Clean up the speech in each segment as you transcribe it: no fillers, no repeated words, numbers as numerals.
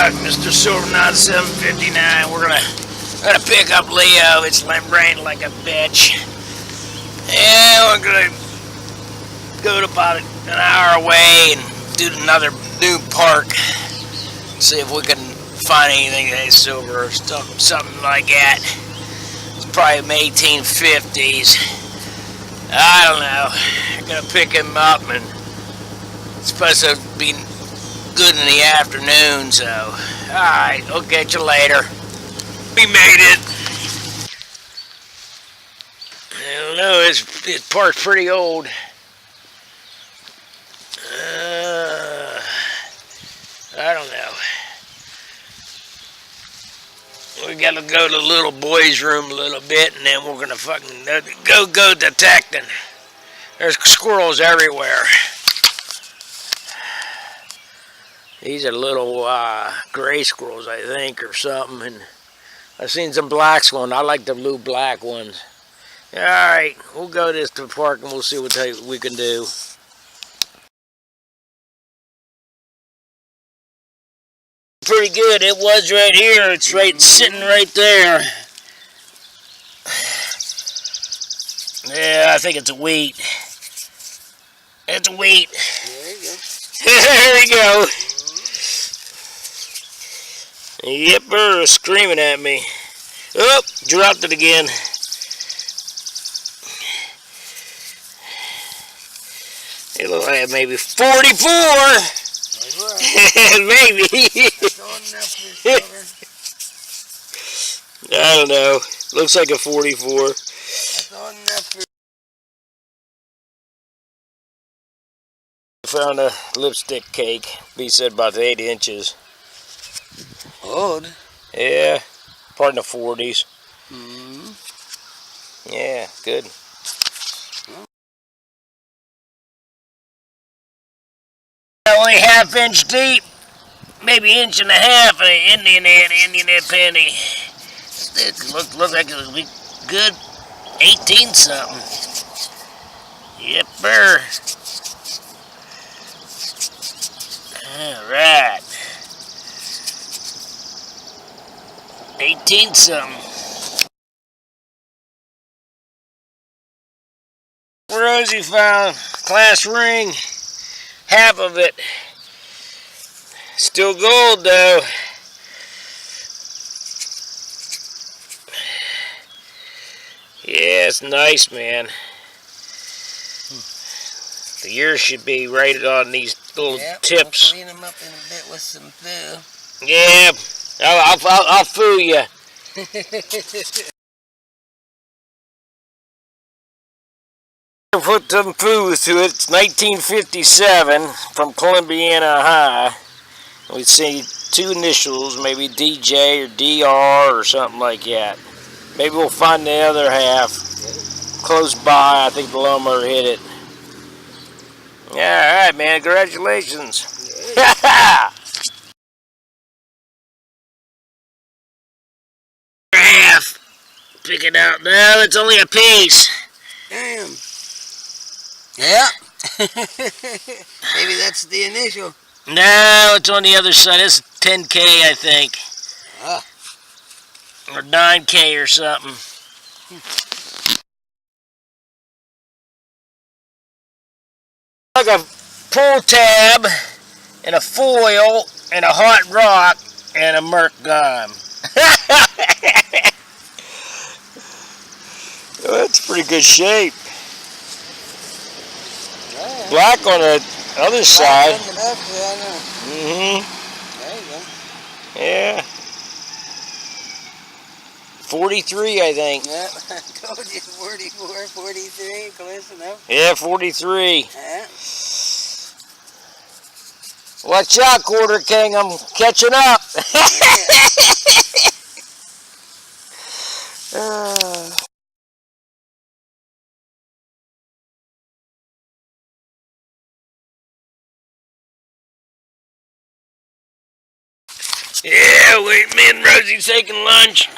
Alright, Mr. Silverknight 759. We're gonna pick up Leo. It's rained like a bitch. And we're gonna go to about an hour away and do another new park. See if we can find anything that is silver or something like that. It's probably from 1850s. I don't know. I'm gonna pick him up, and it's supposed to be good in the afternoon, so alright, I'll get you later. We made it. I don't know, this park's pretty old. I don't know. We gotta go to the little boy's room a little bit, and then we're gonna fucking go detecting. There's squirrels everywhere. These are little gray squirrels, I think, or something. And I've seen some black ones. I like the blue black ones. All right, we'll go to the park and we'll see what we can do. Pretty good. It was right here. It's right sitting right there. Yeah, I think it's a wheat. It's a wheat. There you go. There you go. Yipper, screaming at me. Oh, dropped it again. It looks like maybe 44. Maybe. I don't know. Looks like a 44. Found a lipstick cake. Be said about 8 inches. Odd. Yeah, part in the 40s. Mm-hmm. Yeah, good. Only 1/2 inch deep, maybe 1.5 inches of Indian head penny. It looked like it would be good 18 something. Yipper. All right. 18 something. Rosie found class ring, half of it. Still gold though. Yeah, it's nice, man. The ears should be right on these little tips. We'll clean them up in a bit with some foo. Yeah, I'll fool you. Put some foo to it. It's 1957 from Columbiana High. We see 2 initials, maybe DJ or DR or something like that. Maybe we'll find the other half close by. I think the lawnmower hit it. Yeah, all right, man. Congratulations. Half. Pick it out. No, it's only a piece. Damn. Yeah. Maybe that's the initial. No, it's on the other side. It's 10K, I think. Or 9K or something. Like a pull tab and a foil and a hot rock and a Merc gun. Well, that's pretty good shape. Yeah. Black on the other side. On the back, yeah, I know. Mm-hmm. There you go. Yeah. 43, I think. Yeah, I told you 44, 43, close enough. Yeah, 43. Yeah. Watch out, Quarter King, I'm catching up. Yeah, me and Rosie's taking lunch.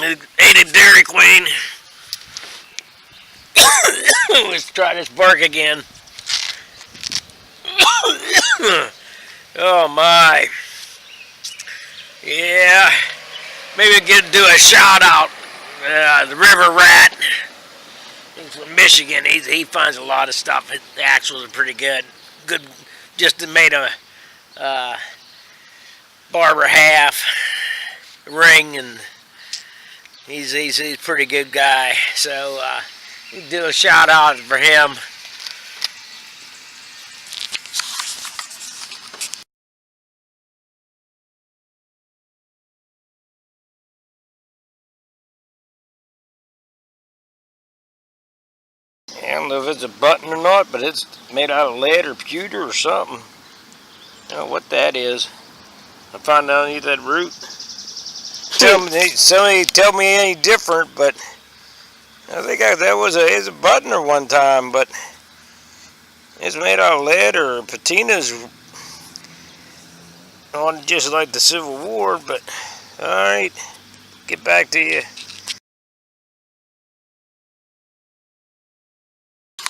We ate at Dairy Queen. Let's try this bark again. Oh my. Yeah, maybe do a shout out. The River Rat. He's from Michigan. He finds a lot of stuff. The actuals are pretty good. Good, just made a barber half ring, and he's a pretty good guy. So you do a shout out for him. I don't know if it's a button or not, but it's made out of lead or pewter or something. I don't know what that is. I found out underneath that root. Somebody tell me any different, but I think that was a buttoner one time, but it's made out of lead or patinas on just like the Civil War. But all right, get back to you.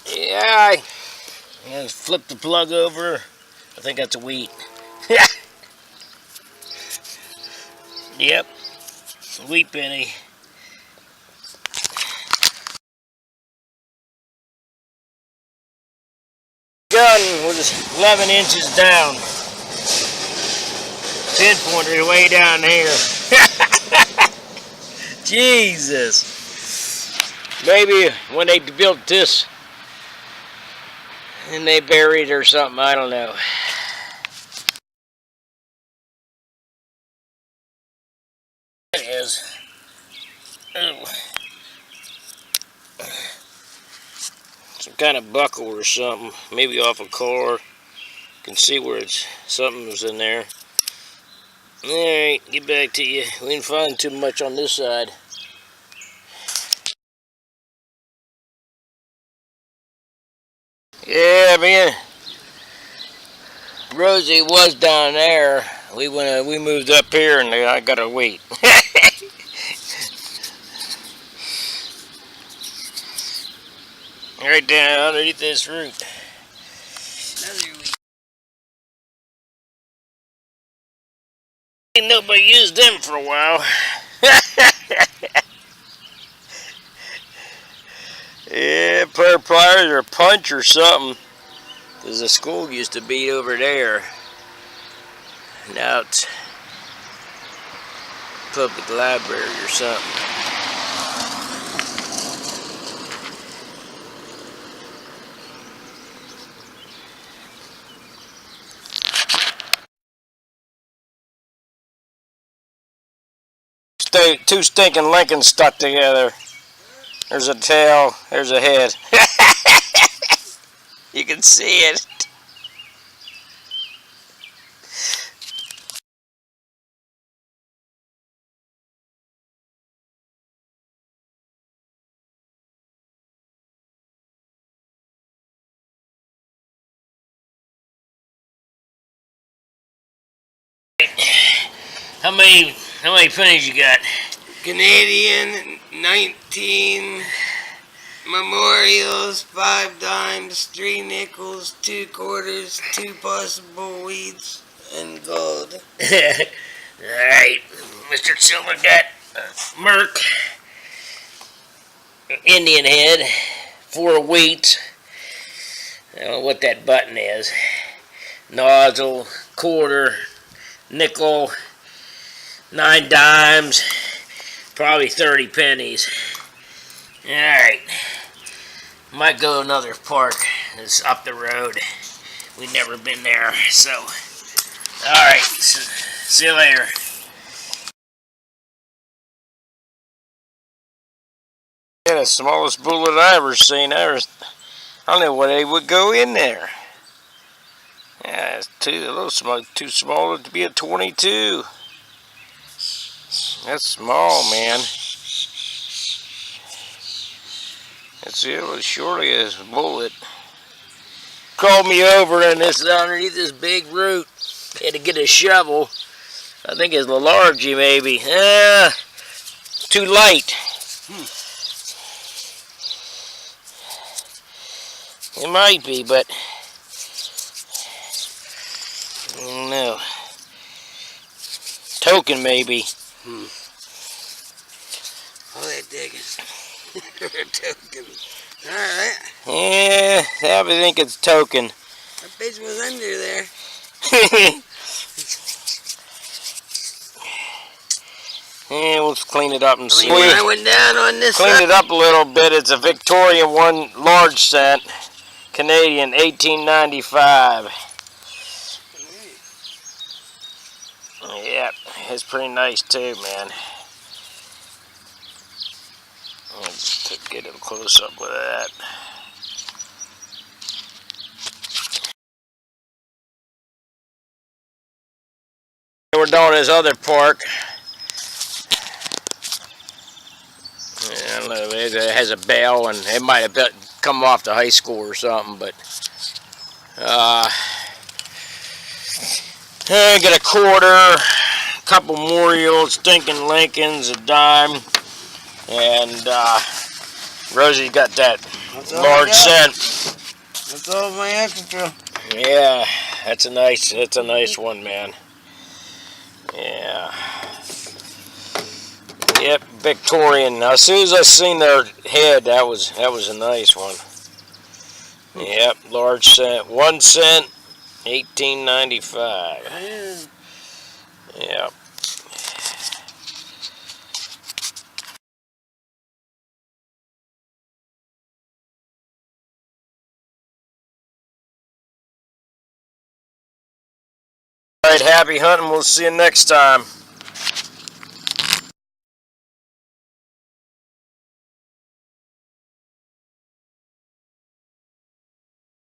Yeah, I just flip the plug over. I think that's a wheat. Yep, wheat penny. Gun was 11 inches down. Pinpointer way down here. Jesus. Maybe when they built this and they buried it or something, I don't know. It is. Ooh. Some kind of buckle or something, maybe off a car. You can see where something was in there. Alright, get back to you. We didn't find too much on this side. Yeah, man. Rosie was down there. We moved up here, and I gotta wait. Right down underneath this root. Ain't nobody used them for a while. Yeah, pair of pliers or a punch or something. Because the school used to be over there. Now it's public library or something. Two stinking Lincolns stuck together. There's a tail, there's a head. You can see it. How many pennies you got? Canadian, 19 memorials, 5 dimes, 3 nickels, 2 quarters, 2 possible wheats, and gold. Alright, Mr. Silver got Merc, Indian head, 4 wheats. I don't know what that button is. Nozzle, quarter, nickel, 9 dimes, probably 30 pennies. Alright, might go to another park. It's up the road. We've never been there, so alright, see you later. Yeah, the smallest bullet I ever seen. I don't know why they would go in there. Yeah, it's a little small, too small to be a 22. That's small, man. It's surely a bullet. Crawled me over, and this is underneath this big root. Had to get a shovel. I think it's Largy, maybe. Too light. It might be, but I don't know. Token, maybe. Oh, they're digging. Token. Alright. Yeah, I think it's token. That bitch was under there. Yeah, let's clean it up and see. When I went down on this Cleaned side, it up a little bit. It's a Victorian 1 large cent, Canadian, 1895. Yep, it's pretty nice too, man. Let's get a close up with that. We're down this other park. Yeah, look, it has a bell, and it might have come off the high school or something, but I got a quarter, a couple Memorials, Stinking Lincolns, a dime, and Rosie's got that large cent. that's all my extra. Yeah, that's a nice one, man. Yeah. Yep, Victorian. Now, as soon as I seen their head, that was a nice one. Yep, large cent, 1 cent, 1895. Yep. All right, happy hunting. We'll see you next time.